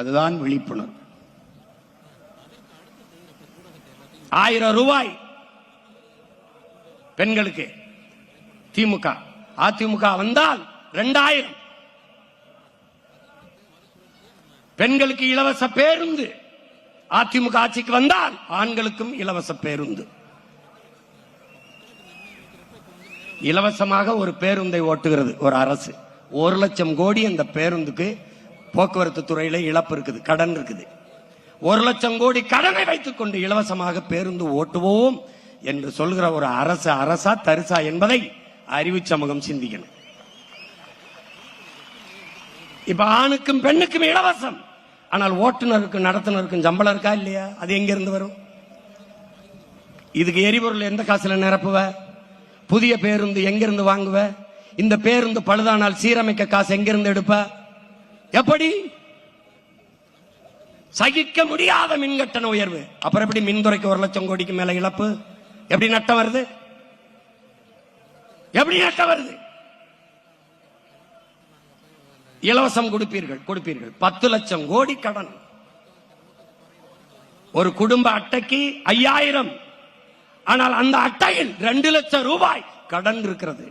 அதுதான் விழிப்புணர்வு. 1000 ரூபாய் பெண்களுக்கு திமுக, அதிமுக வந்தால் 2000. பெண்களுக்கு இலவச பேருந்து. அதிமுக ஆட்சிக்கு வந்தால் ஆண்களுக்கும் இலவச பேருந்து. இலவசமாக ஒரு பேருந்தை ஓட்டுகிறது ஒரு அரசு. 1 லட்சம் கோடி அந்த பேருந்துக்கு போக்குவரத்து துறையில இழப்பு இருக்குது, கடன் இருக்குது. 1 லட்சம் கோடி கடனை வைத்துக் கொண்டு இலவசமாக பேருந்து ஓட்டுவோம் என்று சொல்கிற ஒரு அரசு அரசா தரிசா என்பதை அறிவு சமூகம் சிந்திக்கணும். இப்ப ஆணுக்கும் பெண்ணுக்கும் இலவசம், ஆனால் ஓட்டுநருக்கும் நடத்துனருக்கும் சம்பளம் இருக்கா இல்லையா? அது எங்க இருந்து வரும்? இதுக்கு எரிபொருள் எந்த காசுல நிரப்புவ? புதிய பேருந்து எங்கிருந்து வாங்குவ? இந்த பேருந்து பழுதானால் சீரமைக்க காசு எங்கிருந்து எடுப்ப? எப்படி? சகிக்க முடியாத மின்கட்டண உயர்வு. அப்புறம் எப்படி மின்துறைக்கு 1 லட்சம் கோடிக்கு மேல இழப்பு? எப்படி நட்டம் வருது? எப்படி நட்டம் வருது? இலவசம் கொடுப்பீர்கள் 10 லட்சம் கோடி கடன். ஒரு குடும்ப அட்டைக்கு 5000, ஆனால் அந்த அட்டையில் 2 லட்சம் ரூபாய் கடன் இருக்கிறது.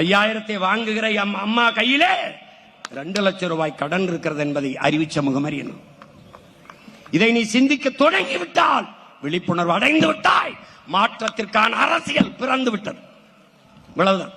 5000 வாங்குகிற அம்மா கையிலே 2 லட்சம் ரூபாய் கடன் இருக்கிறது என்பதை அறிவு சமூகம் அறியணும். இதை நீ சிந்திக்க தொடங்கி விட்டால், விழிப்புணர்வு அடைந்து விட்டாய், மாற்றத்திற்கான அரசியல் பிறந்து விட்டது. இவ்வளவுதான்.